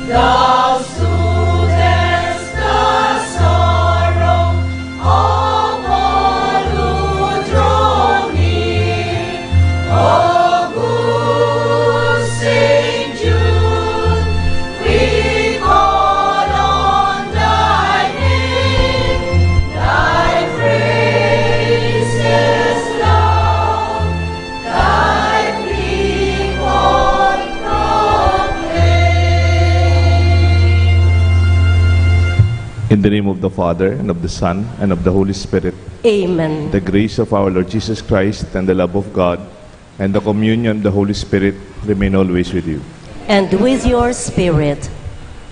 Thou sootest the sorrow of all who draw near. O good Saint Jude, we call on thy name. Thy praises loud, thy plea proclaim. In the name of the Father, and of the Son, and of the Holy Spirit, Amen. the grace of our Lord Jesus Christ, and the love of God, and the communion of the Holy Spirit remain always with you. And with your spirit.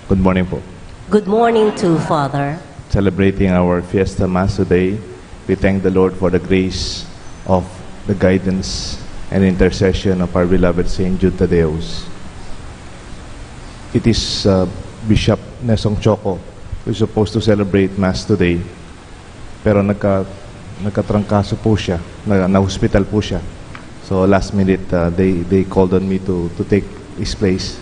Good morning po. Good morning to Father. Celebrating our Fiesta Mass today, we thank the Lord for the grace of the guidance and intercession of our beloved Saint Jude Tadeus. It is Bishop Nesong Choco who is supposed to celebrate Mass today, pero nagkatrangkaso po siya, na-hospital po siya. So last minute, they called on me to take his place.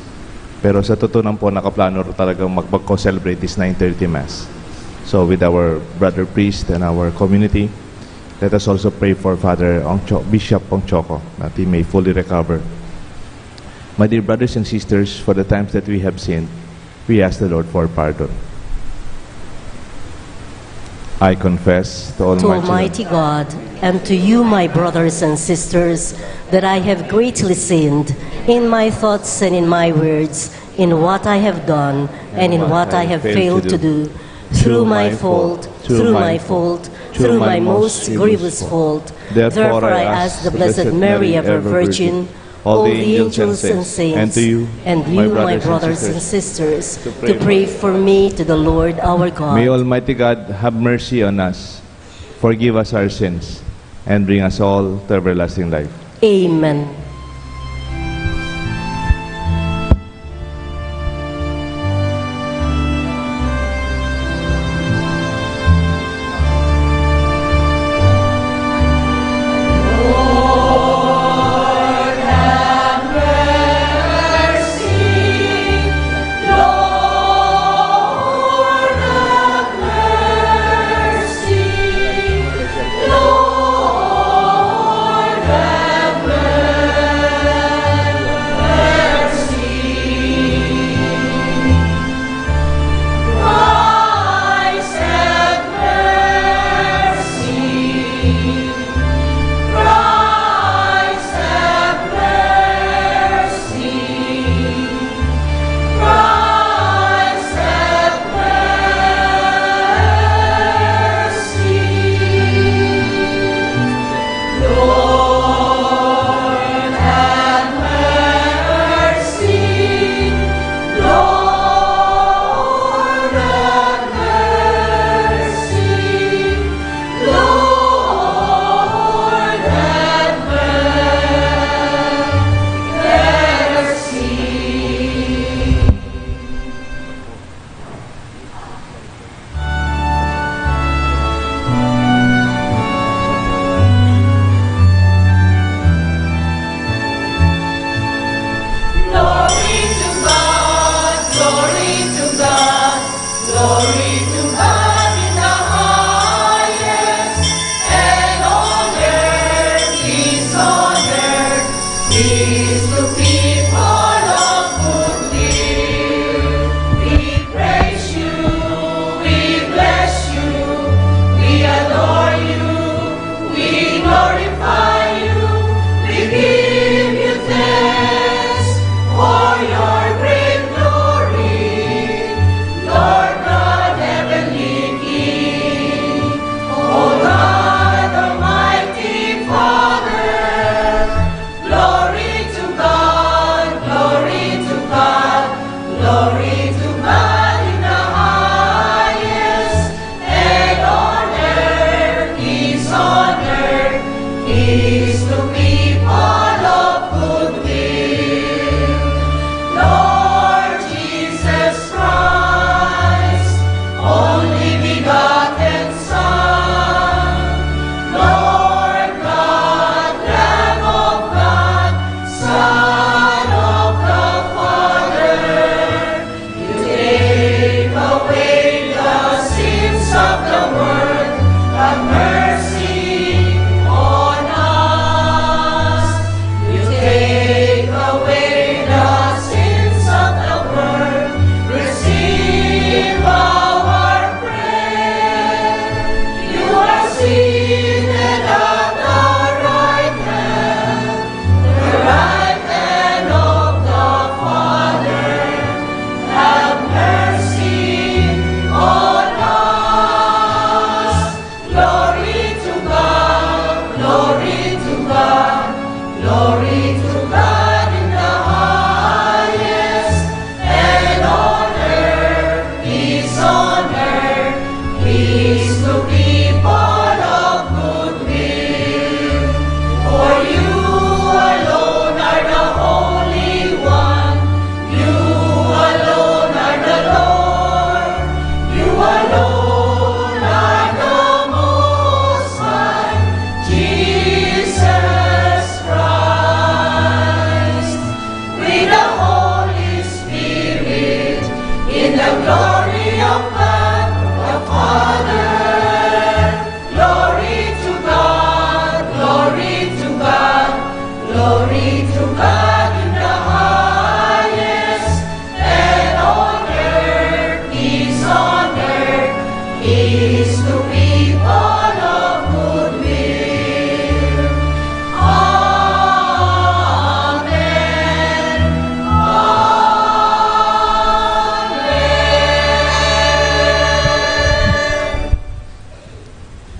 Pero sa totoo lang po, nakaplano talaga mag-co-celebrate this 9:30 Mass. So with our brother priest and our community, let us also pray for Father Bishop Ong Choco, that he may fully recover. My dear brothers and sisters, for the times that we have sinned, we ask the Lord for pardon. I confess to Almighty God, and to you, my brothers and sisters, that I have greatly sinned in my thoughts and in my words, in what I have done and in what I have failed to do, through my fault, through my most grievous fault. Therefore I ask the Blessed Mary, ever Virgin, all the angels and saints, and you, my brothers and sisters, to pray for me to the Lord our God. May Almighty God have mercy on us, forgive us our sins, and bring us all to everlasting life. Amen.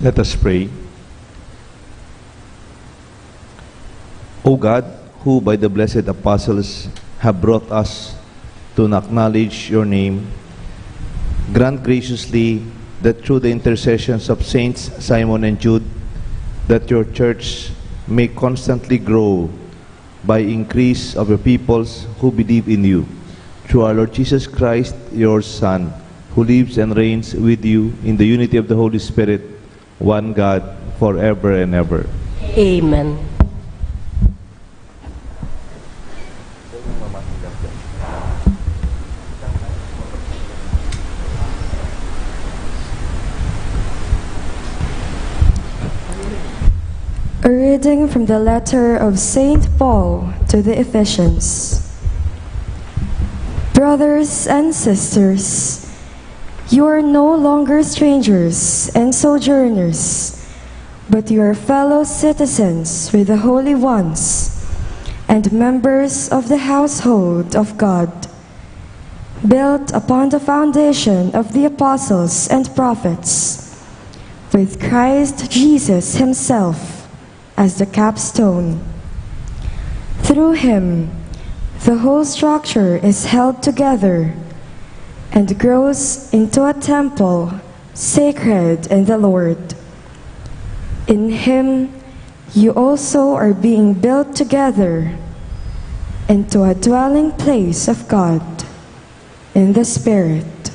Let us pray. O God, who by the blessed apostles have brought us to acknowledge your name, grant graciously that through the intercessions of Saints Simon and Jude, that your church may constantly grow by increase of your peoples who believe in you. Through our Lord Jesus Christ, your Son, who lives and reigns with you in the unity of the Holy Spirit, one God, forever and ever. Amen. A reading from the letter of St. Paul to the Ephesians. Brothers and sisters, you are no longer strangers and sojourners, but you are fellow citizens with the holy ones and members of the household of God, built upon the foundation of the apostles and prophets, with Christ Jesus himself as the capstone. Through him, the whole structure is held together and grows into a temple sacred in the Lord. In him, you also are being built together into a dwelling place of God in the Spirit.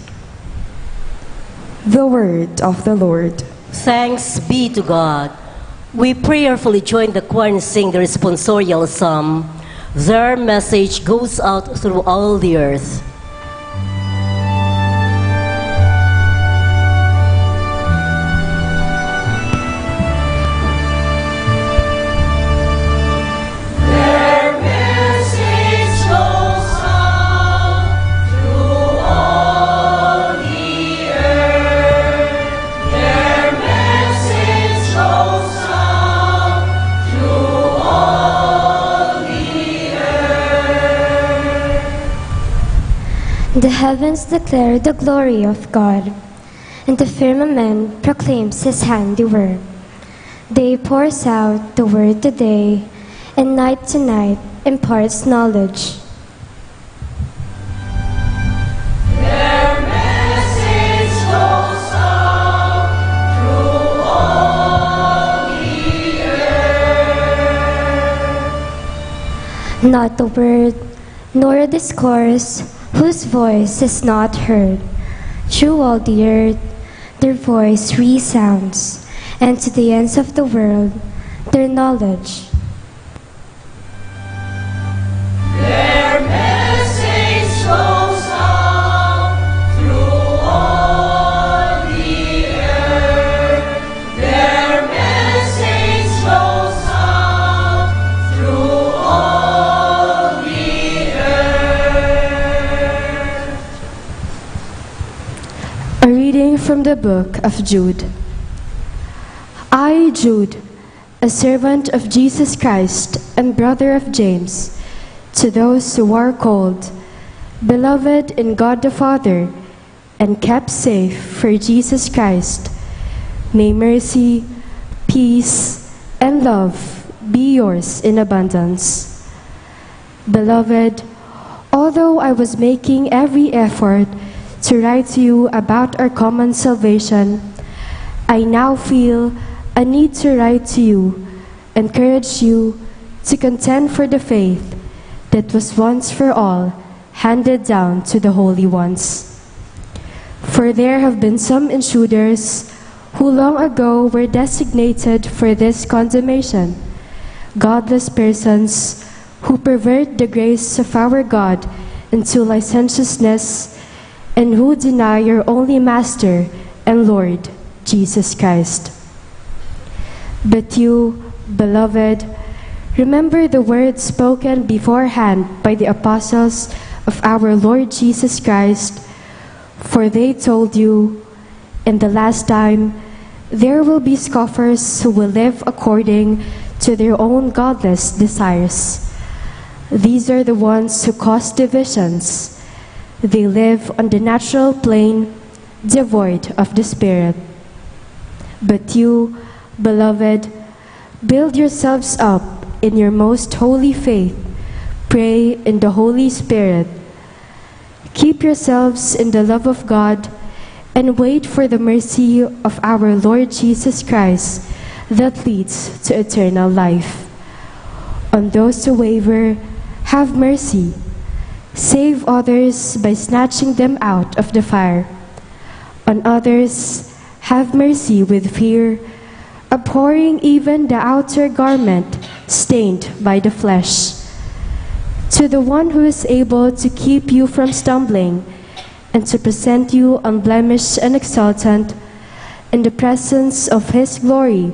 The word of the Lord. Thanks be to God. We prayerfully join the choir and sing the responsorial psalm. Their message goes out through all the earth. Their message goes out through all the earth. Their message goes out through all the earth. The heavens declare the glory of God, and the firmament proclaims his handiwork. Day pours out the word to day, and night to night imparts knowledge. Their message goes out through all the earth. Not a word, nor a discourse, whose voice is not heard. Through all the earth, their voice resounds, and to the ends of the world, their knowledge. Their message goes out through all the earth. Their message goes out through all the earth. A reading from the book of Jude. I, Jude, a servant of Jesus Christ and brother of James, to those who are called, beloved in God the Father, and kept safe for Jesus Christ, may mercy, peace, and love be yours in abundance. Beloved, although I was making every effort to write to you about our common salvation, I now feel a need to write to you, encourage you to contend for the faith that was once for all handed down to the holy ones. For there have been some intruders who long ago were designated for this condemnation, godless persons who pervert the grace of our God into licentiousness and who deny your only Master and Lord, Jesus Christ. But you, beloved, remember the words spoken beforehand by the apostles of our Lord Jesus Christ, for they told you, in the last time, there will be scoffers who will live according to their own godless desires. These are the ones who cause divisions. They live on the natural plane, devoid of the Spirit. But you, beloved, build yourselves up in your most holy faith. Pray in the Holy Spirit. Keep yourselves in the love of God and wait for the mercy of our Lord Jesus Christ that leads to eternal life. On those who waver, have mercy. Save others by snatching them out of the fire. On others, have mercy with fear, abhorring even the outer garment stained by the flesh. To the one who is able to keep you from stumbling and to present you unblemished and exultant in the presence of his glory,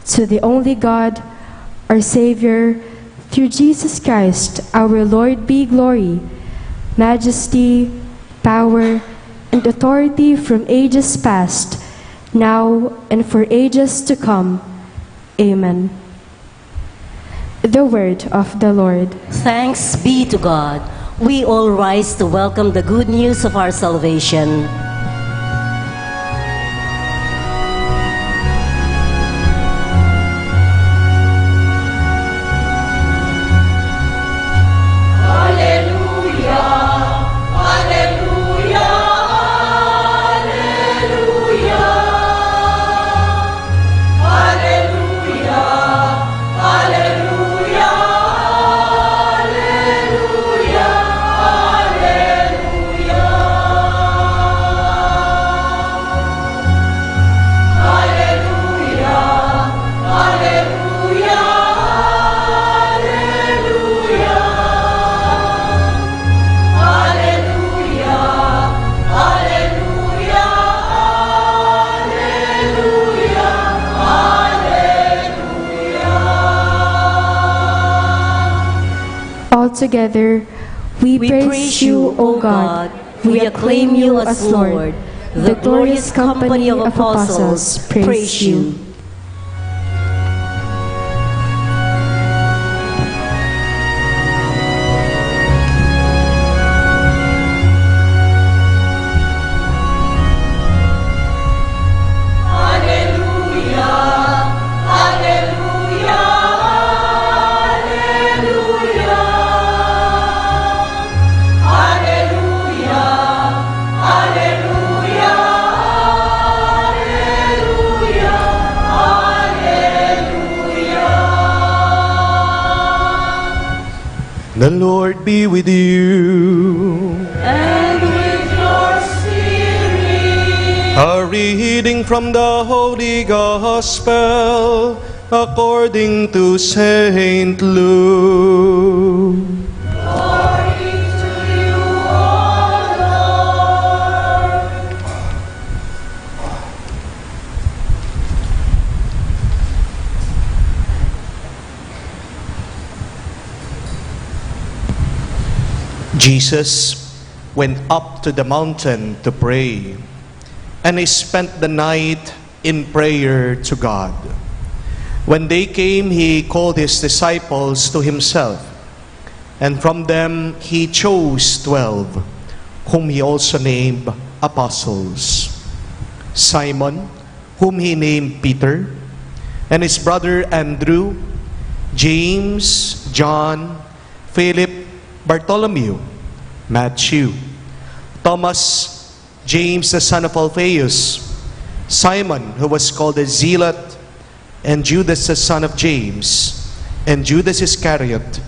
to the only God, our Savior, through Jesus Christ, our Lord, be glory, majesty, power, and authority from ages past, now and for ages to come. Amen. The word of the Lord. Thanks be to God. We all rise to welcome the good news of our salvation. Together, we praise you, O God. We acclaim you as Lord. The glorious company of apostles praise you. The Lord be with you. And with your spirit. A reading from the Holy Gospel according to Saint Luke. Glory to you, O Lord. Jesus went up to the mountain to pray, and he spent the night in prayer to God. When day came, he called his disciples to himself, and from them he chose 12, whom he also named apostles. Simon, whom he named Peter, and his brother Andrew, James, John, Philip, Bartholomew, Matthew, Thomas, James the son of Alphaeus, Simon, who was called a Zealot, and Judas the son of James, and Judas Iscariot,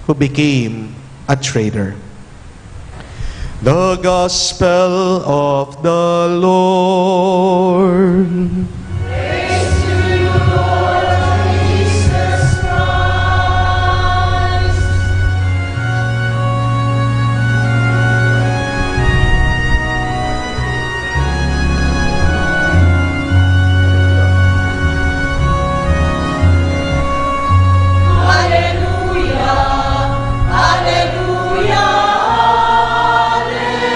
who became a traitor. The Gospel of the Lord. Praise to you, Lord Jesus Christ. Hallelujah, hallelujah, hallelujah.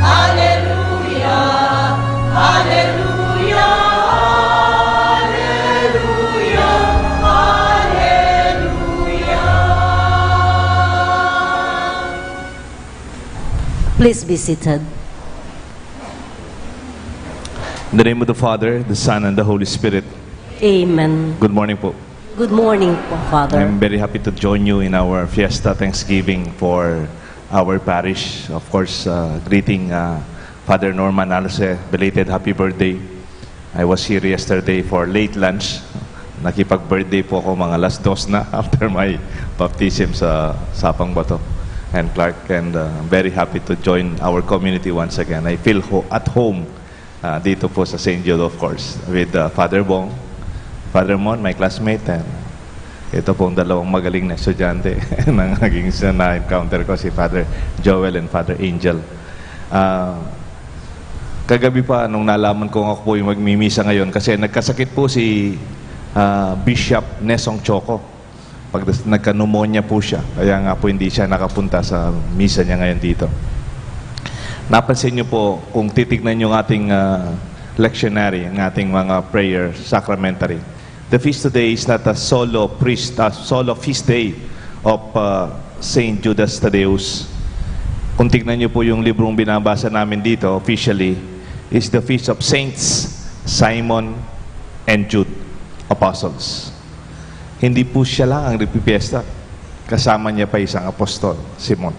Hallelujah, hallelujah, hallelujah. Please be seated. In the name of the Father, the Son, and the Holy Spirit. Amen. Good morning po. Good morning po, Father. I'm very happy to join you in our Fiesta Thanksgiving for our parish. Of course, greeting Father Norman Alce, belated happy birthday. I was here yesterday for late lunch. Nakipag-birthday po ako mga alas 2 na after my baptism sa Sapang Bato and Clark. And I'm very happy to join our community once again. I feel at home dito po sa St. Jude, of course, with Father Bong, Father Mon, my classmate, and ito pong dalawang magaling na estudyante ng naging na-encounter ko, si Father Joel and Father Angel. Kagabi pa, nung nalaman ko ako po yung magmimisa ngayon, kasi nagkasakit po si Bishop Nesong Choco. Nagka-pneumonia po siya, kaya nga po hindi siya nakapunta sa misa niya ngayon dito. Napansin niyo po, kung titignan niyo ang ating lectionary, ang ating mga prayer, sacramentary, the feast today is not a solo feast day of Saint Judas Thaddeus. Kung tignan niyo po yung librong binabasa namin dito, officially, is the feast of Saints Simon and Jude, apostles. Hindi po siya lang ang nagpipiesta. Kasama niya pa isang apostol, Simon.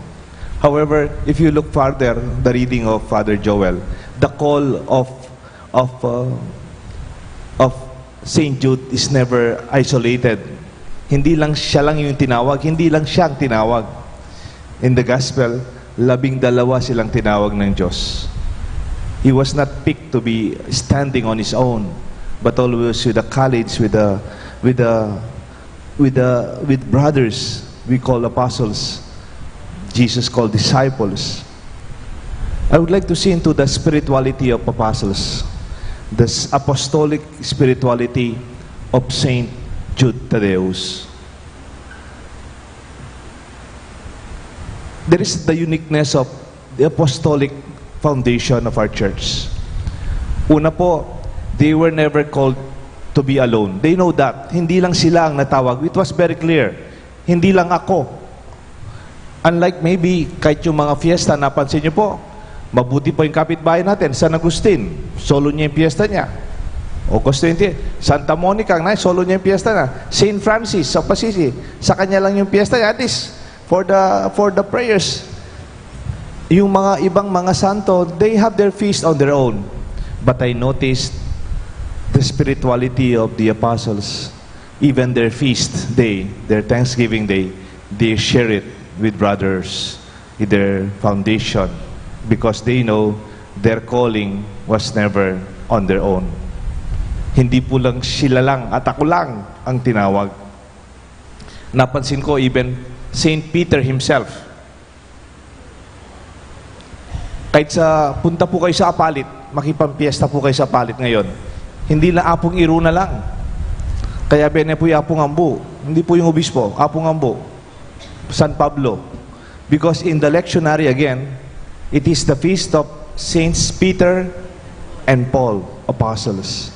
However, if you look further, the reading of Father Joel, the call of Saint Jude is never isolated. Hindi lang siya lang yung tinawag, hindi lang siya ang tinawag. In the Gospel, 12 silang tinawag ng Diyos. He was not picked to be standing on his own, but always with a college, with brothers we call apostles. Jesus called disciples. I would like to see into the spirituality of apostles, the apostolic spirituality of Saint Jude Thaddeus. There is the uniqueness of the apostolic foundation of our church. Una po, they were never called to be alone. They know that. Hindi lang sila ang natawag. It was very clear. Hindi lang ako. Unlike maybe kahit yung mga fiesta, napansin niyo po, mabuti po yung kapitbahay natin, San Agustin, solo niya yung fiesta niya. August 20, Santa Monica, solo niya yung fiesta na. Saint Francis sa Pasisi, sa kanya lang yung fiesta niya. At least, for the prayers. Yung mga ibang mga santo, they have their feast on their own. But I noticed the spirituality of the apostles. Even their feast day, their Thanksgiving day, they share it with brothers in their foundation because they know their calling was never on their own. Hindi po lang sila lang at ako lang ang tinawag. Napansin ko even Saint Peter himself. Kahit punta po kayo sa Apalit, makipampiesta po kayo sa Apalit ngayon, hindi lang apong iruna lang. Kaya bene po yung apong ambo. Hindi po yung obispo, apong ambo. San Pablo. Because in the lectionary again, it is the feast of Saints Peter and Paul, apostles.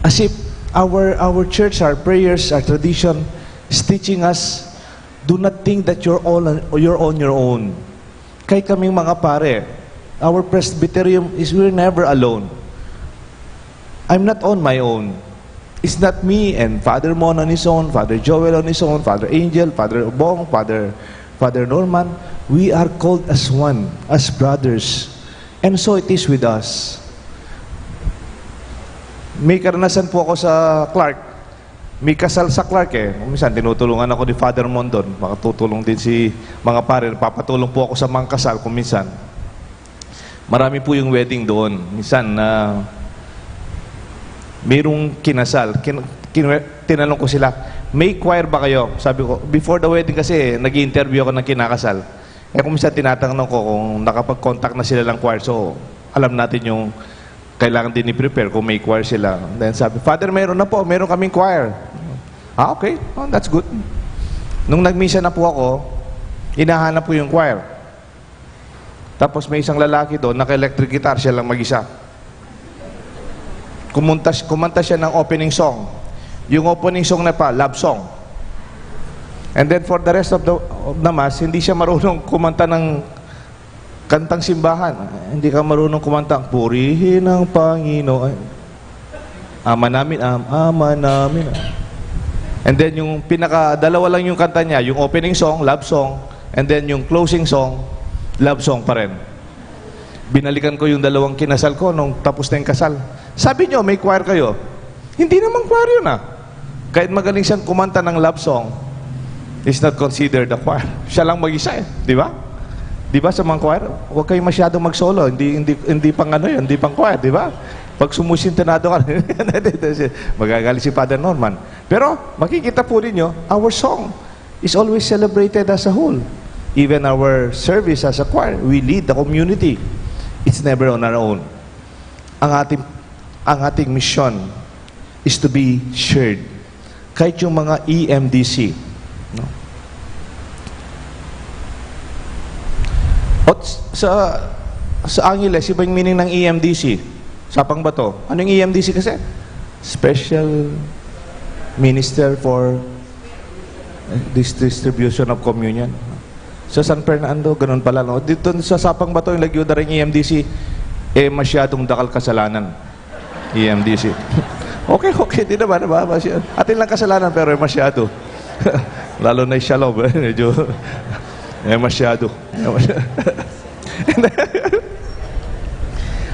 As if our church, our prayers, our tradition is teaching us, do not think that you're on your own. Kahit kaming mga pare, our presbyterium we're never alone. I'm not on my own. It's not me and Father Mon on his own, Father Joel on his own, Father Angel, Father Bong, Father Norman. We are called as one, as brothers. And so it is with us. May karanasan po ako sa Clark. May kasal sa Clark eh. Minsan, tinutulungan ako ni Father Mon doon. Makatutulong din si mga pare. Papatulong po ako sa mga kasal kung minsan. Marami po yung wedding doon. Minsan, mayroong kinasal. Tinanong ko sila, may choir ba kayo? Sabi ko, before the wedding kasi, nag-interview ako ng kinakasal. Kung minsan tinatanong ko kung nakapag-contact na sila ng choir. So, alam natin yung kailangan din i-prepare kung may choir sila. Then sabi, Father, meron na po. Meron kaming choir. Okay. Oh, that's good. Nung nagmisa na po ako, hinahanap po yung choir. Tapos may isang lalaki doon, naka-electric guitar, siya lang mag-isa. Kumanta siya ng opening song. Yung opening song na pa, love song. And then for the rest of the mass, hindi siya marunong kumanta ng Kantang simbahan, hindi ka marunong kumanta, purihin ang Panginoon. Ama namin, Ama namin. And then yung dalawa lang yung kanta niya, yung opening song, love song, and then yung closing song, love song pa rin. Binalikan ko yung dalawang kinasal ko nung tapos na yung kasal. Sabi nyo, may choir kayo. Hindi naman choir yun Kahit magaling siyang kumanta ng love song, is not considered a choir. Siya lang mag-isa di ba? Di ba sa mga choir, huwag kayo masyadong mag-solo, hindi pang yun, hindi pang choir, di ba? Pag sumusintonado ka, magagalit si Father Norman. Pero makikita po ninyo, our song is always celebrated as a whole. Even our service as a choir, we lead the community. It's never on our own. Ang ating mission is to be shared. Kahit yung mga EMDC. No? At sa Angeles, iba yung meaning ng EMDC. Sapang Bato. Ano yung EMDC kasi? Special Minister for Distribution of Communion. Sa San Fernando, ganun pala. No? Dito sa Sapang Bato, yung lagyo na rin EMDC, masyadong dakal kasalanan. EMDC. Okay, di naman. Atin lang kasalanan, pero masyado. Lalo na yung shalom. Medyo, masyado.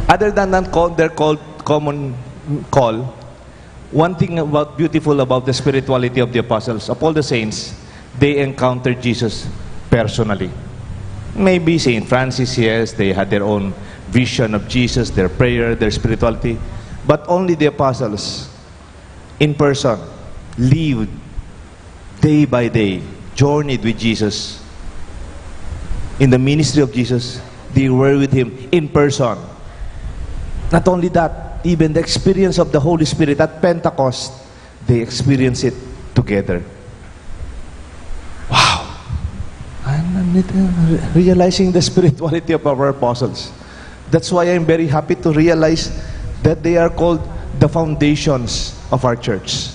Other than that, their common call, one thing beautiful about the spirituality of the apostles, of all the saints, they encountered Jesus personally. Maybe Saint Francis, yes, they had their own vision of Jesus, their prayer, their spirituality, but only the apostles, in person, lived day by day, journeyed with Jesus. In the ministry of Jesus, they were with Him in person. Not only that, even the experience of the Holy Spirit at Pentecost, they experienced it together. Wow! I'm realizing the spirituality of our apostles. That's why I'm very happy to realize that they are called the foundations of our church.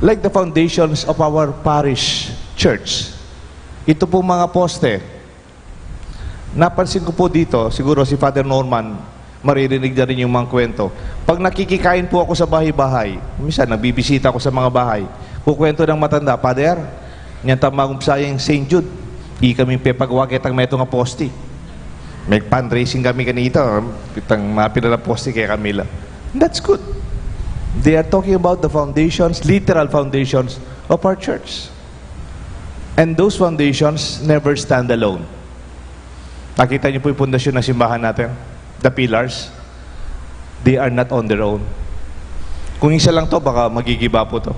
Like the foundations of our parish church. Ito po mga poste. Napansin ko po dito, siguro si Father Norman, maririnig na rin yung mga kwento. Pag nakikikain po ako sa bahay-bahay, minsan nagbibisita ako sa mga bahay, kukwento ng matanda, Father, niyan tamang sayang St. Jude, kami pepagwakit ang meto nga posti. May fundraising kami kanito, pitang mapila na posti kay Camila. That's good. They are talking about the foundations, literal foundations of our church. And those foundations never stand alone. Nakita niyo po yung pundasyon ng simbahan natin? The pillars, they are not on their own. Kung isa lang to, baka magigiba po to.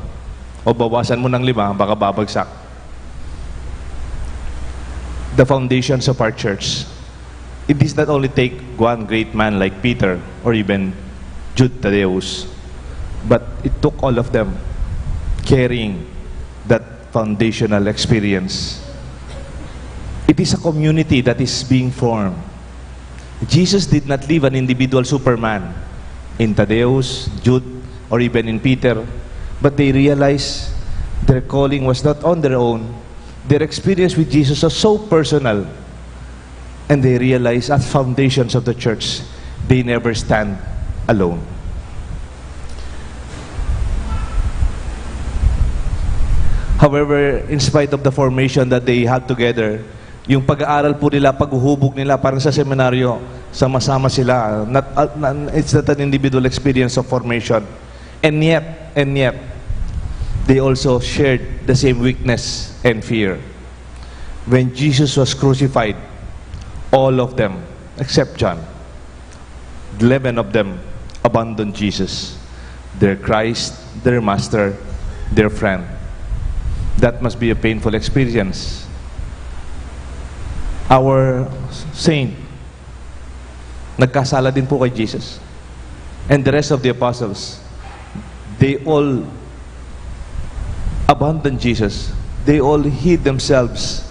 O bawasan mo ng 5, baka babagsak. The foundations of our church. It does not only take one great man like Peter or even Jude Thaddeus, but it took all of them carrying that foundational experience. It is a community that is being formed. Jesus did not leave an individual Superman in Thaddeus, Jude, or even in Peter, but they realized their calling was not on their own. Their experience with Jesus was so personal, and they realized as foundations of the church, they never stand alone. However, in spite of the formation that they had together, yung pag-aaral po nila, paghuhubog nila, parang sa seminaryo, sama-sama sila. It's not an individual experience of formation. And yet, they also shared the same weakness and fear. When Jesus was crucified, all of them, except John, 11 of them abandoned Jesus, their Christ, their Master, their friend. That must be a painful experience. Our saint, nagkasala din po kay Jesus. And the rest of the apostles, they all abandoned Jesus. They all hid themselves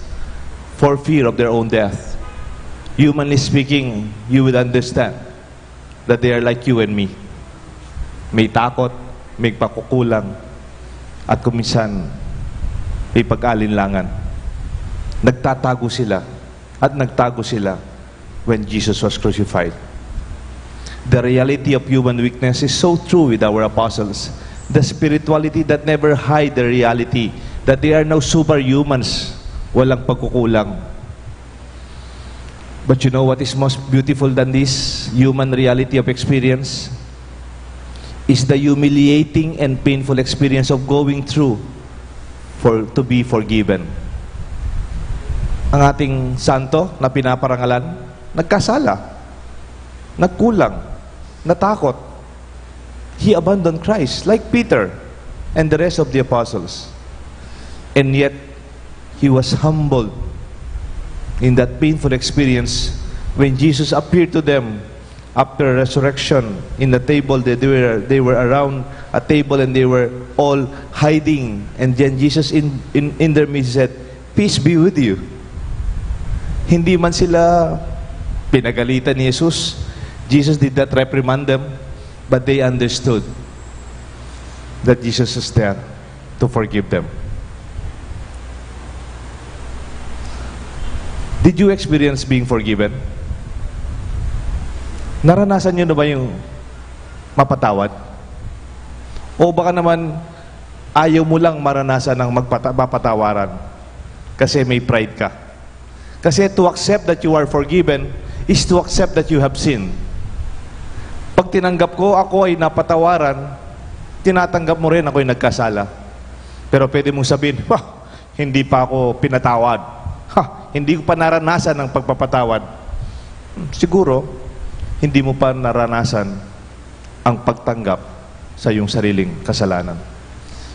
for fear of their own death. Humanly speaking, you would understand that they are like you and me. May takot, may pakukulang, at kuminsan, may pag-alinlangan. Nagtatago sila. At nagtago sila when Jesus was crucified. The reality of human weakness is so true with our apostles. The spirituality that never hide the reality that they are now superhumans, walang pagkukulang. But you know what is most beautiful than this human reality of experience? Is the humiliating and painful experience of going through to be forgiven. Ang ating santo na pinaparangalan, nagkasala, nagkulang, natakot. He abandoned Christ like Peter and the rest of the apostles. And yet, he was humbled in that painful experience when Jesus appeared to them after resurrection in the table. They were around a table and they were all hiding. And then Jesus in their midst said, "Peace be with you." Hindi man sila pinagalitan ni Jesus. Jesus did not reprimand them, but they understood that Jesus is there to forgive them. Did you experience being forgiven? Naranasan nyo na ba yung mapatawad? O baka naman ayaw mo lang maranasan ng mapatawaran kasi may pride ka? Kasi to accept that you are forgiven is to accept that you have sinned. Pag tinanggap ko, ako ay napatawaran, tinatanggap mo rin ako ay nagkasala. Pero pwede mong sabihin, hindi pa ako pinatawad. Hindi ko pa naranasan ang pagpapatawad. Siguro, hindi mo pa naranasan ang pagtanggap sa iyong sariling kasalanan.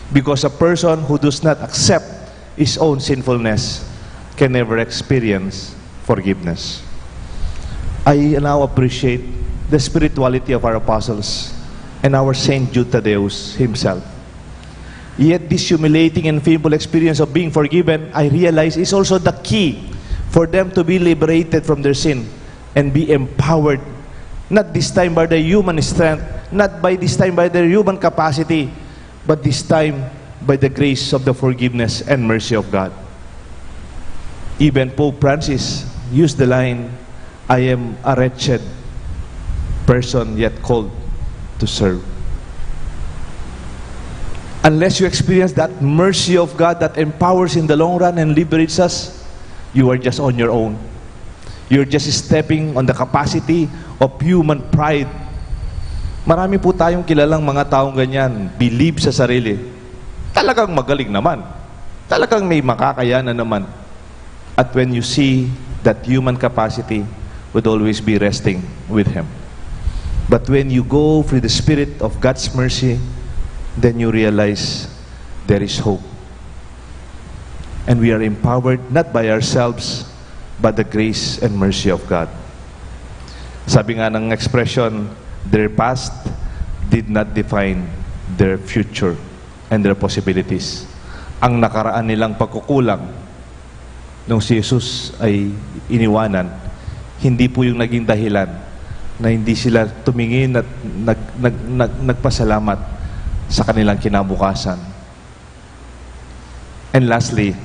Because a person who does not accept his own sinfulness can never experience forgiveness. I now appreciate the spirituality of our apostles and our Saint Jude Thaddeus himself. Yet this humiliating and painful experience of being forgiven, I realize, is also the key for them to be liberated from their sin and be empowered, not this time by their human strength, not by this time by their human capacity, but this time by the grace of the forgiveness and mercy of God. Even Pope Francis used the line, "I am a wretched person yet called to serve." Unless you experience that mercy of God that empowers in the long run and liberates us, you are just on your own. You're just stepping on the capacity of human pride. Marami po tayong kilalang mga taong ganyan, believe sa sarili. Talagang magaling naman. Talagang may makakayanan naman. At when you see that human capacity would always be resting with Him. But when you go through the Spirit of God's mercy, then you realize there is hope. And we are empowered not by ourselves, but the grace and mercy of God. Sabi nga ng expression, their past did not define their future and their possibilities. Ang nakaraan nilang pagkukulang nung si Jesus ay iniwanan, hindi po yung naging dahilan na hindi sila tumingin at nagpasalamat sa kanilang kinabukasan. And lastly,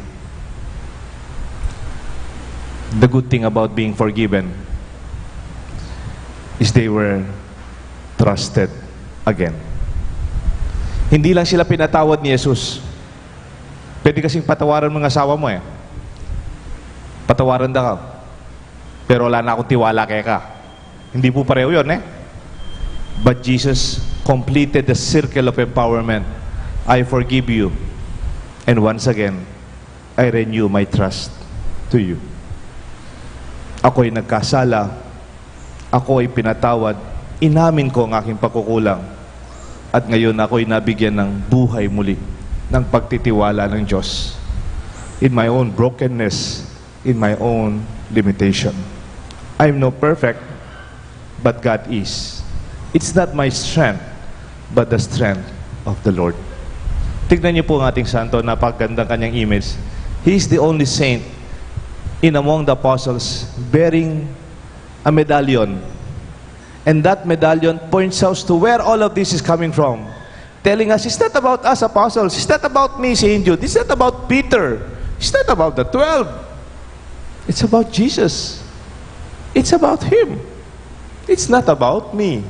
the good thing about being forgiven is they were trusted again. Hindi lang sila pinatawad ni Jesus. Pwede kasing patawaran mga asawa mo Patawaran daw. Pero wala na akong tiwala kaya ka. Hindi po pareho yun But Jesus completed the circle of empowerment. I forgive you. And once again, I renew my trust to you. Ako'y nagkasala. Ako'y pinatawad. Inamin ko ang aking pagkukulang. At ngayon ako'y nabigyan ng buhay muli, ng pagtitiwala ng Diyos. In my own brokenness, in my own limitation. I'm no perfect, but God is. It's not my strength, but the strength of the Lord. Tignan niyo po ang ating santo, napakagandang kanyang image. He is the only saint in among the apostles bearing a medallion. And that medallion points out to where all of this is coming from. Telling us, it's not about us apostles. It's not about me, Saint Jude. It's not about Peter. It's not about the 12. It's about Jesus. It's about Him. It's not about me.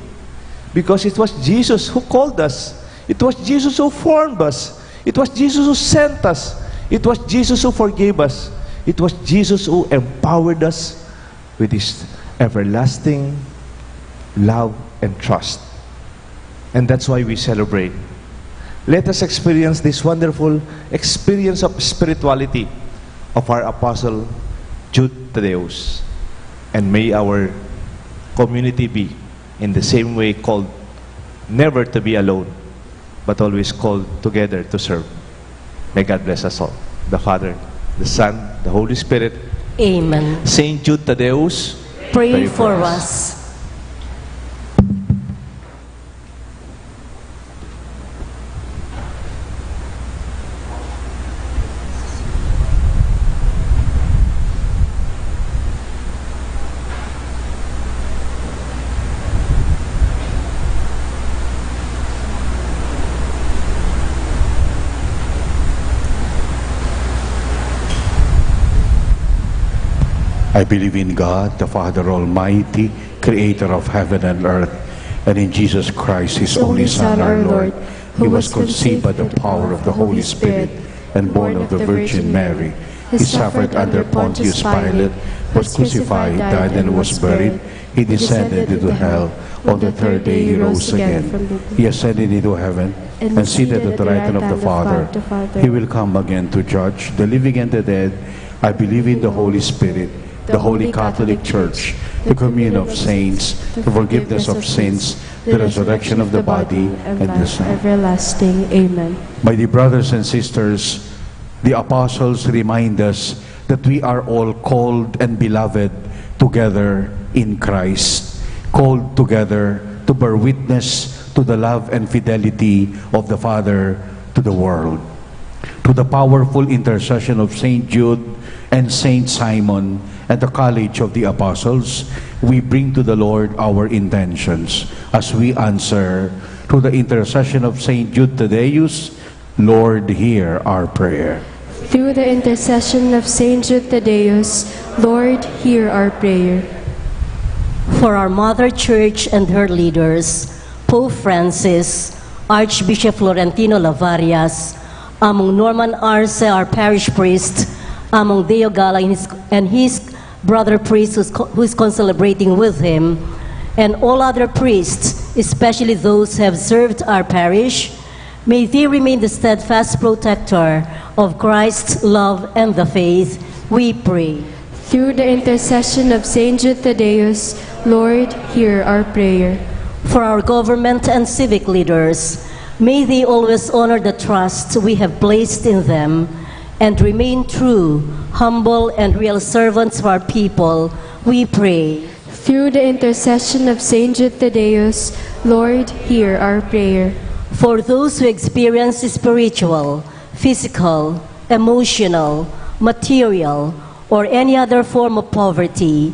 Because it was Jesus who called us. It was Jesus who formed us. It was Jesus who sent us. It was Jesus who forgave us. It was Jesus who empowered us with His everlasting love and trust. And that's why we celebrate. Let us experience this wonderful experience of spirituality of our Apostle Jude Thaddeus. And may our community be in the same way called never to be alone, but always called together to serve. May God bless us all. The Father, the Son, the Holy Spirit. Amen. Saint Jude Thaddeus, Pray for us. I believe in God, the Father Almighty, creator of heaven and earth, and in Jesus Christ, His only Son, our Lord, who was conceived by the power of the Holy Spirit and born of the Virgin Mary. He suffered under Pontius Pilate, was crucified, died, and was buried. He descended into hell. On the third day He rose again. He ascended into heaven and seated at the right hand of the Father. He will come again to judge the living and the dead. I believe in the Holy Spirit, the Holy Catholic Church, the communion of saints, the forgiveness of sins, the resurrection of the body, and the soul. everlasting. Amen. My dear brothers and sisters, the apostles remind us that we are all called and beloved together in Christ, called together to bear witness to the love and fidelity of the Father to the world. To the powerful intercession of Saint Jude and Saint Simon and the College of the Apostles, we bring to the Lord our intentions as we answer through the intercession of Saint Jude Thaddeus. Lord, hear our prayer. Through the intercession of Saint Jude Thaddeus, Lord, hear our prayer. For our Mother Church and her leaders, Pope Francis, Archbishop Florentino Lavarias, among Norman Arce, our parish priest, among Deo Gala and his brother priest who is concelebrating with him, and all other priests, especially those who have served our parish, may they remain the steadfast protector of Christ's love and the faith, we pray. Through the intercession of Saint Jude Thaddeus, Lord, hear our prayer. For our government and civic leaders, may they always honor the trust we have placed in them and remain true, humble, and real servants of our people, we pray. Through the intercession of Saint Jude Thaddeus, Lord, hear our prayer. For those who experience spiritual, physical, emotional, material, or any other form of poverty,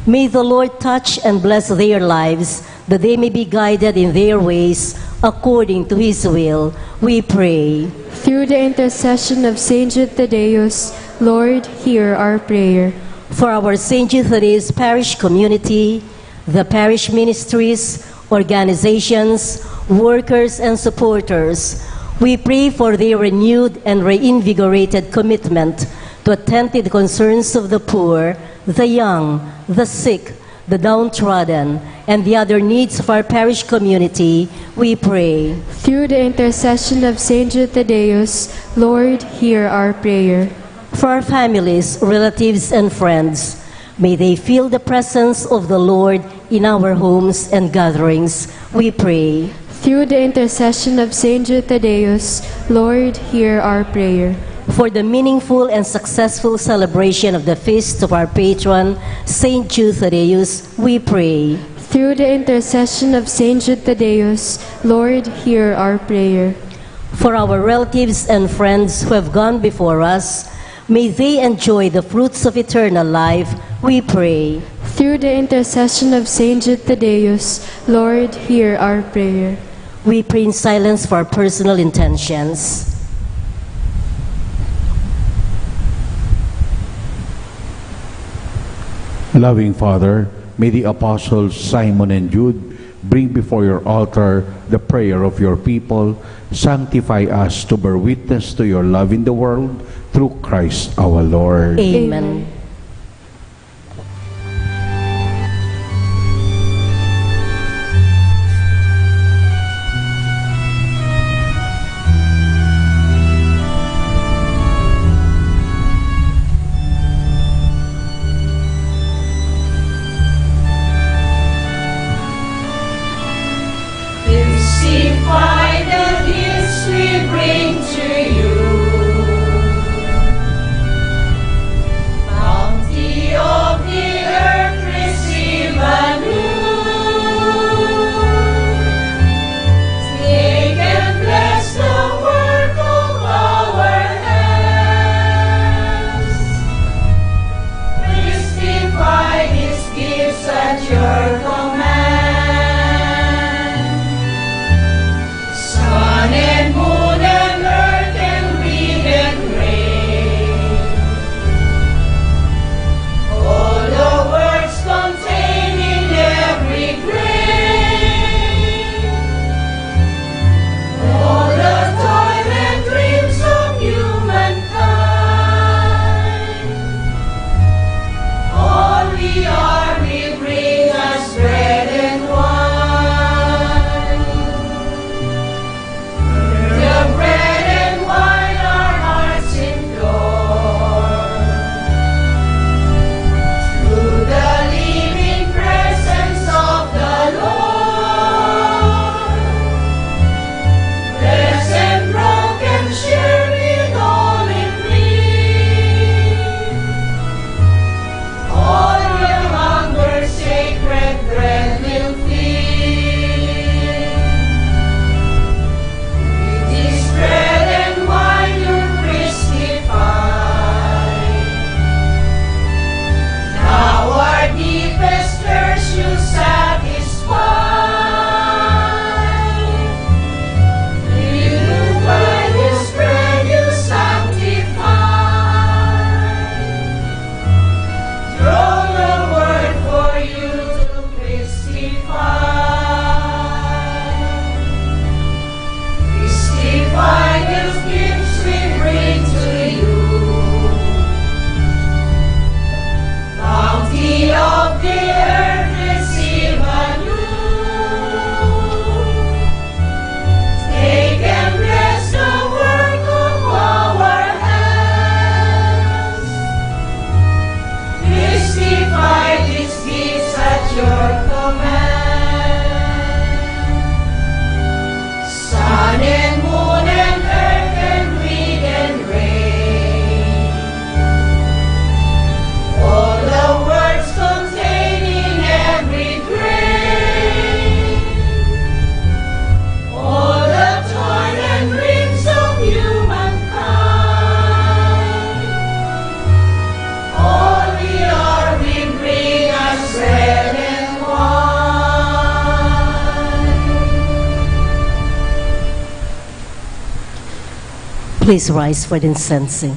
may the Lord touch and bless their lives, that they may be guided in their ways according to His will, we pray. Through the intercession of Saint Jude Thaddeus, Lord, hear our prayer. For our St. Jude Thaddeus parish community, the parish ministries, organizations, workers, and supporters, we pray for their renewed and reinvigorated commitment to attend to the concerns of the poor, the young, the sick, the downtrodden, and the other needs of our parish community, we pray. Through the intercession of Saint Jude Thaddeus, Lord, hear our prayer. For our families, relatives, and friends, may they feel the presence of the Lord in our homes and gatherings, we pray. Through the intercession of Saint Jude Thaddeus, Lord, hear our prayer. For the meaningful and successful celebration of the feast of our patron, Saint Jude Thaddeus, we pray. Through the intercession of Saint Jude Thaddeus, Lord, hear our prayer. For our relatives and friends who have gone before us, may they enjoy the fruits of eternal life, we pray. Through the intercession of Saint Jude Thaddeus, Lord, hear our prayer. We pray in silence for our personal intentions. Loving Father, may the apostles Simon and Jude bring before your altar the prayer of your people. Sanctify us to bear witness to your love in the world through Christ our Lord. Amen. Crucify the gifts we bring to you. Bounty of the earth, receive anew. Take and bless the work of our hands. Mystify these gifts at your command. Sun and moon and earth and wind and rain, all the words contained in every grain, all the toil and dreams of humankind, all we are, we bring as bread and wine. The bread and wine our hearts implore, through the living presence of the Lord. Blessed and broken, share with all in need. All your hunger, sacred bread will feed. This bread and wine you crucify. Now our deepest thirst you satisfy. You by this bread you sanctify. Throne the word for you to crucify. Crucify these gifts we bring to you. Bounty of the earth, receive anew. Take and bless the work of our hands. Crucify these gifts at your command. Sun and moon and earth and wind and rain, all the words contained in every grain, all the toil and dreams of humankind, all we are, we bring as bread and wine. Please rise for the incensing.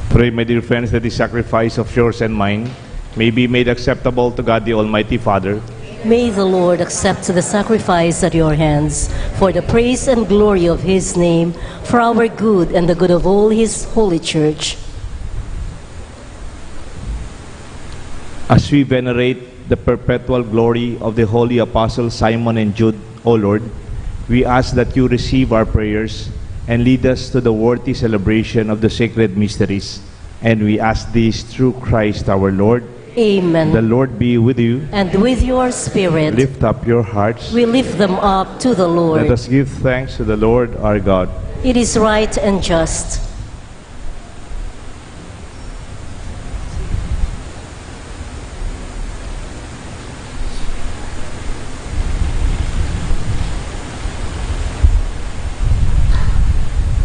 Pray, my dear friends, that the sacrifice of yours and mine may be made acceptable to God the Almighty Father. May the Lord accept the sacrifice at your hands for the praise and glory of his name, for our good and the good of all his holy church. As we venerate the perpetual glory of the holy apostles Simon and Jude, O Lord, we ask that you receive our prayers and lead us to the worthy celebration of the sacred mysteries. And we ask this through Christ our Lord. Amen. The Lord be with you. And with your spirit, Lift up your hearts. we lift them up to the Lord. Let us give thanks to the Lord our God. It is right and just.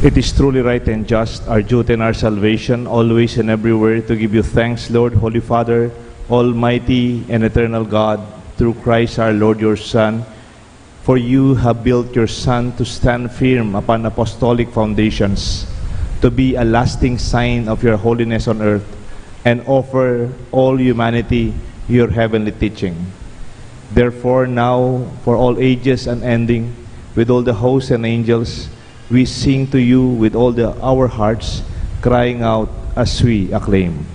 It is truly right and just, our duty and our salvation, always and everywhere, to give you thanks, Lord, Holy Father, Almighty and eternal God, through Christ our Lord, your Son, for you have built your Son to stand firm upon apostolic foundations, to be a lasting sign of your holiness on earth, and offer all humanity your heavenly teaching. Therefore now, for all ages unending, with all the hosts and angels, we sing to you with all our hearts, crying out as we acclaim.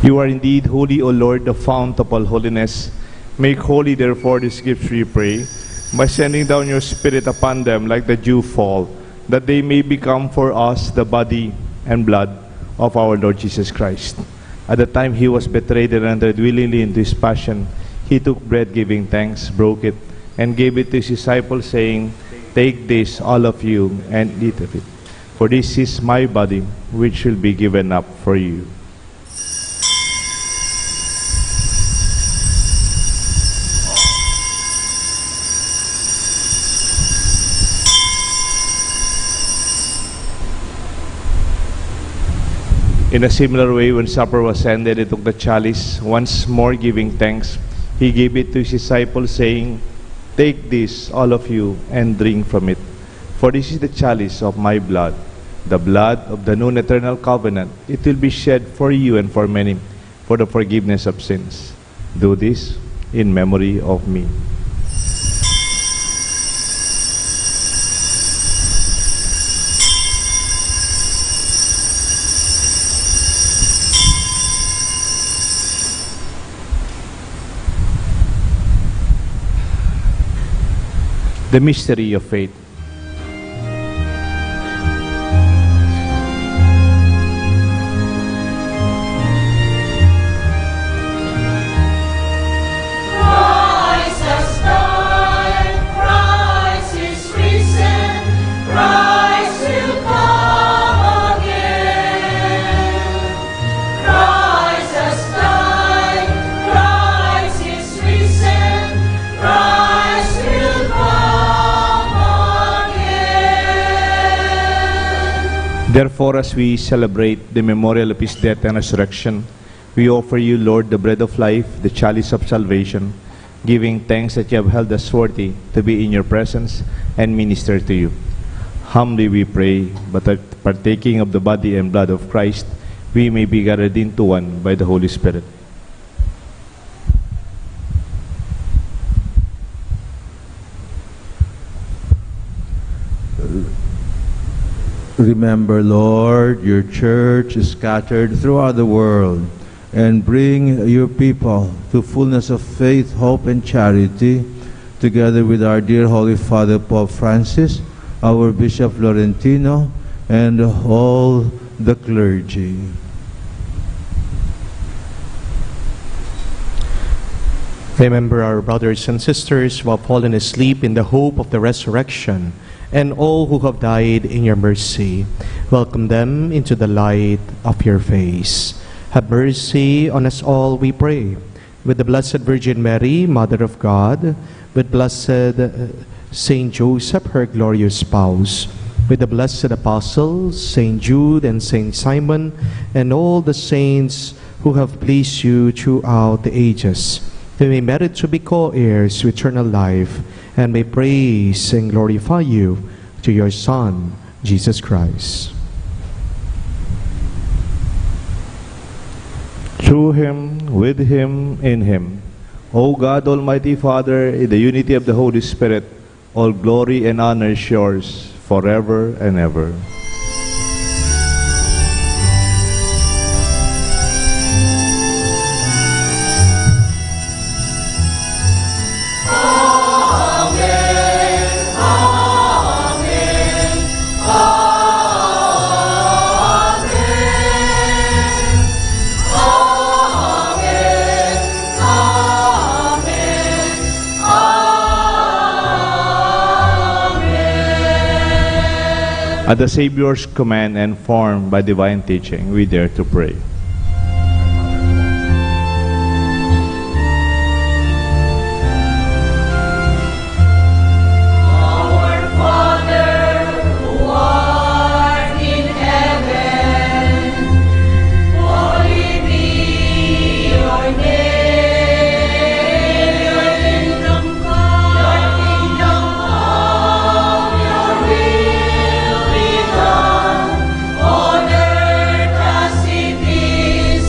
You are indeed holy, O Lord, the fount of all holiness. Make holy, therefore, these gifts, we pray, by sending down your Spirit upon them like the dew fall, that they may become for us the body and blood of our Lord Jesus Christ. At the time he was betrayed and entered willingly into his passion, he took bread, giving thanks, broke it, and gave it to his disciples, saying, "Take this, all of you, and eat of it. For this is my body, which will be given up for you." In a similar way, when supper was ended, he took the chalice, once more giving thanks. He gave it to his disciples, saying, "Take this, all of you, and drink from it. For this is the chalice of my blood, the blood of the new and eternal covenant. It will be shed for you and for many, for the forgiveness of sins. Do this in memory of me." The mystery of faith. Christ has died, Christ is risen, Christ will come again. Christ has died, Christ is risen, Christ will come again. Therefore, as we celebrate the memorial of his death and resurrection, we offer you, Lord, the bread of life, the chalice of salvation, giving thanks that you have held us worthy to be in your presence and minister to you. Humbly we pray, but at partaking of the body and blood of Christ, we may be gathered into one by the Holy Spirit. Remember, Lord, your church is scattered throughout the world, and bring your people to fullness of faith, hope, and charity, together with our dear Holy Father Pope Francis, our Bishop Florentino, and all the clergy. Remember our brothers and sisters who have fallen asleep in the hope of the resurrection, and all who have died in your mercy. Welcome them into the light of your face. Have mercy on us all, we pray. With the Blessed Virgin Mary, Mother of God, with Blessed Saint Joseph, her glorious spouse, with the blessed apostles, Saint Jude and Saint Simon, and all the saints who have pleased you throughout the ages, we may merit to be co-heirs to eternal life, and may praise and glorify you to your Son, Jesus Christ. Through him, with him, in him, O God, Almighty Father, in the unity of the Holy Spirit, all glory and honor is yours forever and ever. At the Savior's command and formed by divine teaching, we dare to pray. Our Father, who art in heaven, holy be your name. Your kingdom come, your will be done on earth as it is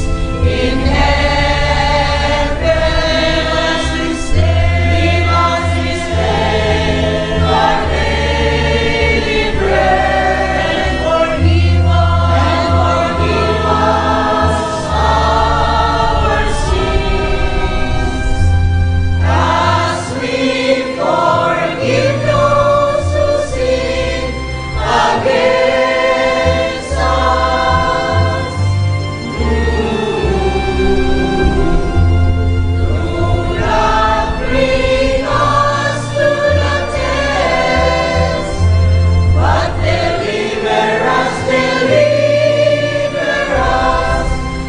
in heaven. Give us this day our daily bread, and forgive us our sins, as we forgive those who sin against us. Do not bring us to the test, but deliver us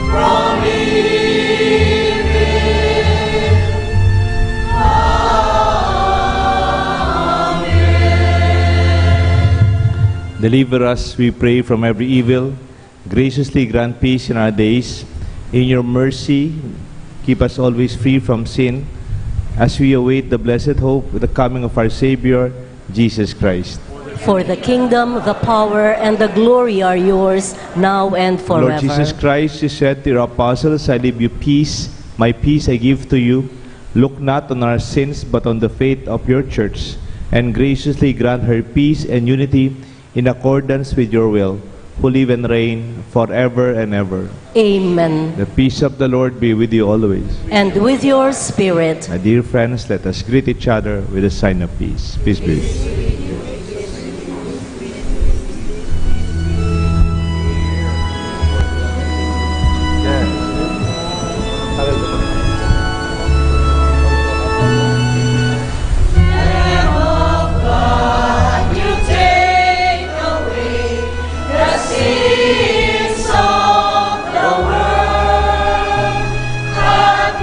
from evil. Deliver us, we pray, from every evil. Graciously grant peace in our days. In your mercy, keep us always free from sin, as we await the blessed hope of the coming of our Savior, Jesus Christ. For the kingdom, the power, and the glory are yours, now and forever. Lord Jesus Christ, you said to your apostles, I leave you peace, my peace I give to you. Look not on our sins, but on the faith of your church, and graciously grant her peace and unity in accordance with your will, who live and reign forever and ever. Amen. The peace of the Lord be with you always. And with your spirit. My dear friends, let us greet each other with a sign of peace. Peace be with you. Lamb of God, you take away the sins of the world. Have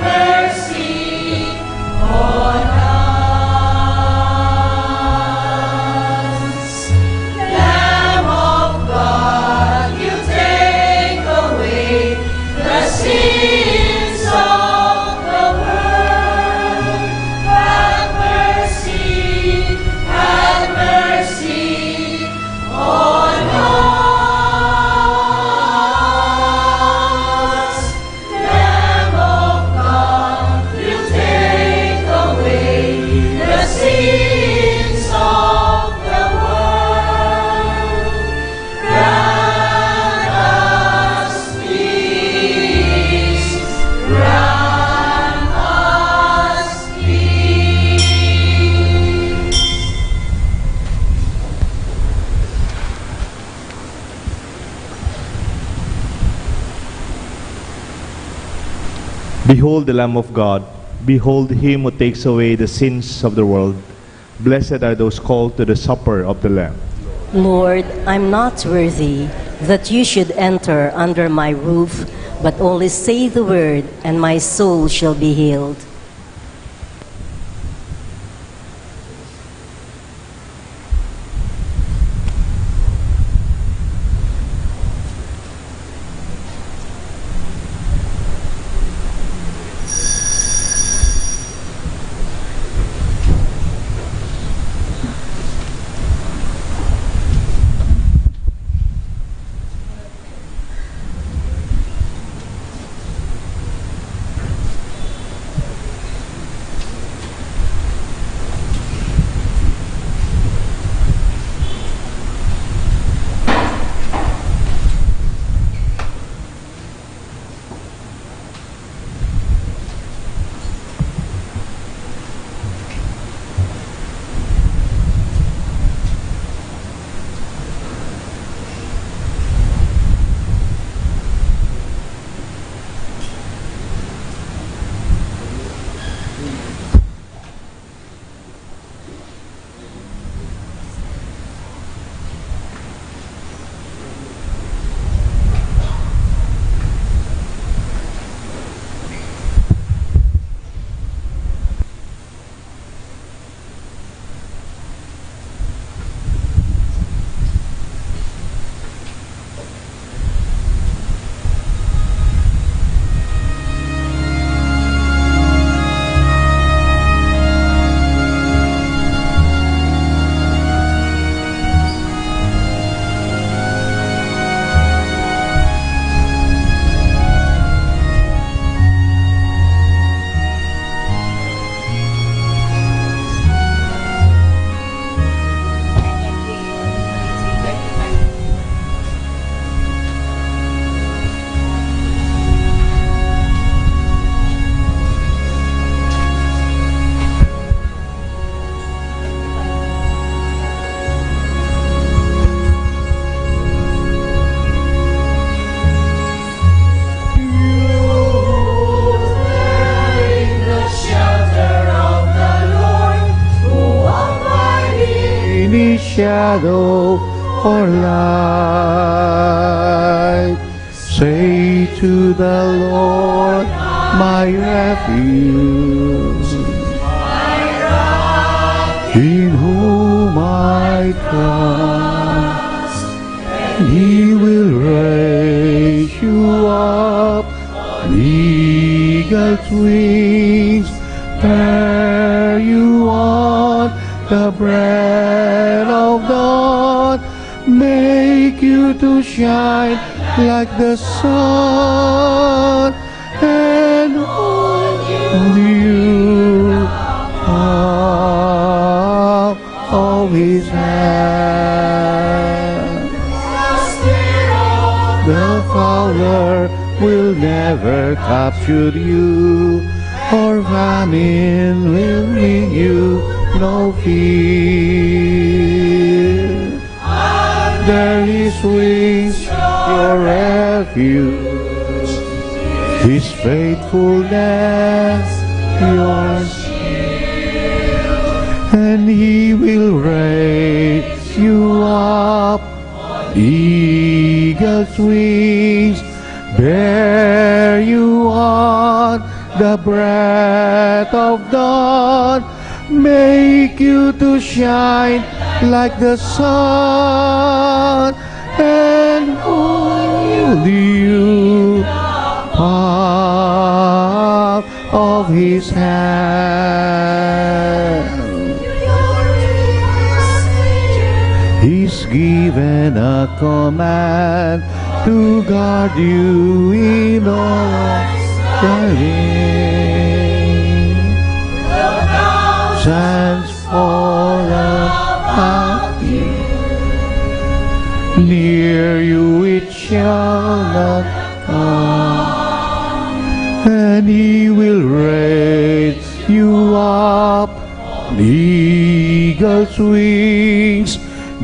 mercy on us. Lamb of God, you take away the sins of the world. Have mercy on us. Lamb of God, you take away the sins of the world. Grant us peace. Grant us peace. Behold the Lamb of God. Behold him who takes away the sins of the world. Blessed are those called to the supper of the Lamb. Lord, I'm not worthy that you should enter under my roof, but only say the word, and my soul shall be healed. shadow or light. Say to the Lord, my refuge, in whom I trust, He will raise you up on eagle's wings, bear you on the breath of dawn, make you to shine like the sun, and hold you palm of His hand. The fowler will never capture you, or famine will bring you no fear. Under His wings, your refuge, His faithfulness, your shield, and He will raise you up on eagle's wings, bear you on the breath of dawn, make you to shine like the sun, and hold you palm of His hand. He's given a command to guard you in all the way. Thousands fall about you, near you it shall not come, and He will raise you up on eagle's wings,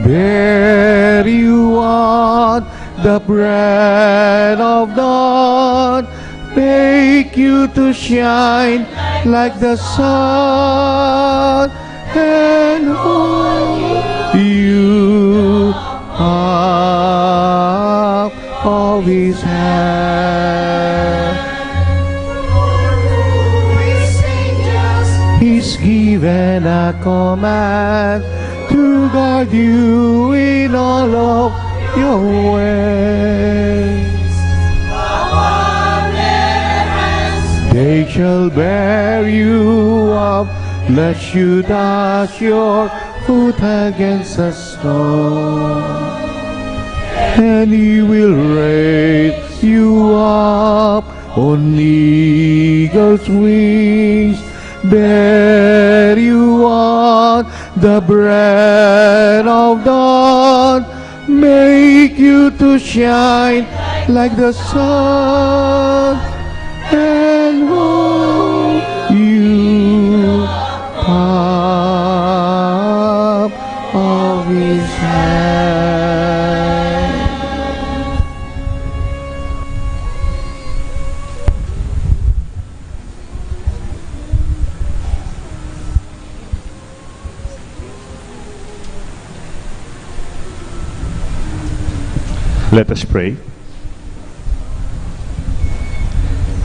bear you on the breath of dawn, make you to shine like the sun, and hold you up of His hand. He's given a command to guard you in all of your ways. They shall bear you up, lest you dash your foot against a stone. And He will raise you up on eagle's wings, bear you on the breath of dawn, make you to shine like the sun, and hold you palm of His hand. Let us pray.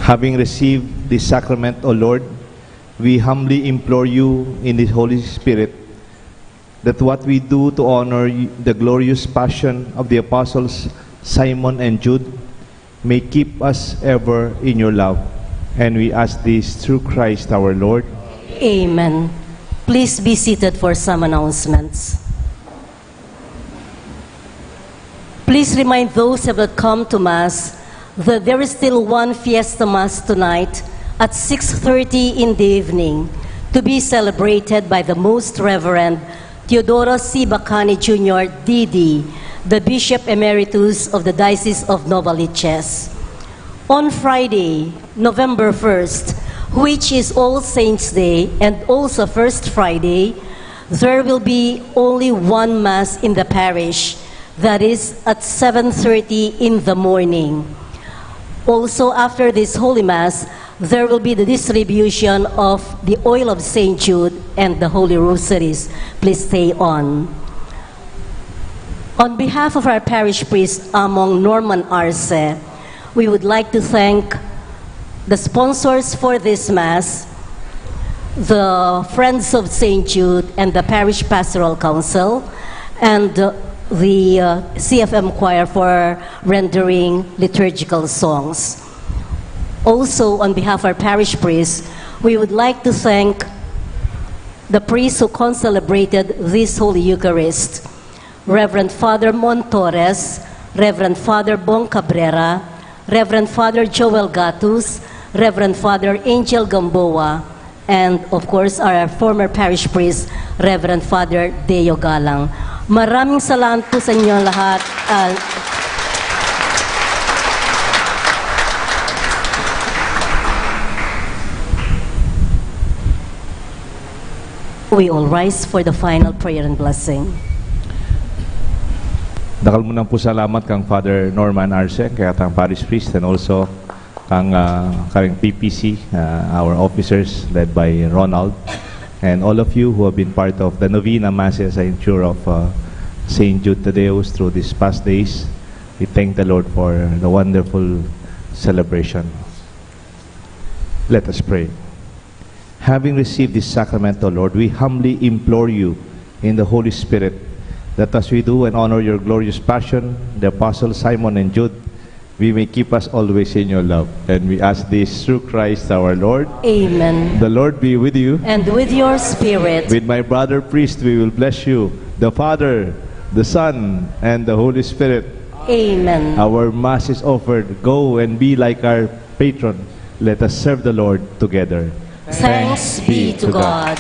Having received this sacrament, O Lord, we humbly implore you in the Holy Spirit that what we do to honor the glorious passion of the apostles Simon and Jude may keep us ever in your love. And we ask this through Christ our Lord. Amen. Please be seated for some announcements. Please remind those who have come to Mass that there is still one Fiesta Mass tonight at 6:30 in the evening to be celebrated by the Most Reverend Teodoro C. Bacani Jr., D.D., the Bishop Emeritus of the Diocese of Novaliches. On Friday, November 1st, which is All Saints' Day and also First Friday, there will be only one Mass in the parish, that is at 7:30 in the morning. Also, after this Holy Mass, there will be the distribution of the oil of St. Jude and the Holy Rosaries. Please stay on. On behalf of our parish priest among Norman Arce, we would like to thank the sponsors for this Mass, the Friends of St. Jude and the Parish Pastoral Council, and the CFM Choir for rendering liturgical songs. Also, on behalf of our parish priest, we would like to thank the priests who concelebrated this Holy Eucharist, Reverend Father Montores, Reverend Father Bong Cabrera, Reverend Father Joel Gatus, Reverend Father Angel Gamboa, and of course our former parish priest, Reverend Father Deo Galang. Maraming salamat po sa inyo lahat. We all rise for the final prayer and blessing. Dakal mo nang po salamat kang Father Norman Arce, kaya tang parish priest, and also kang PPC, our officers led by Ronald, and all of you who have been part of the novena masses in Church of St. Jude Tadeus through these past days. We thank the Lord for the wonderful celebration. Let us pray. Having received this sacrament, O Lord, we humbly implore you in the Holy Spirit that as we do and honor your glorious passion, the Apostles Simon and Jude, we may keep us always in your love. And we ask this through Christ our Lord. Amen. The Lord be with you. And with your spirit. With my brother priest, we will bless you, the Father, the Son, and the Holy Spirit. Amen. Our Mass is offered. Go and be like our patron. Let us serve the Lord together. Thanks be to God.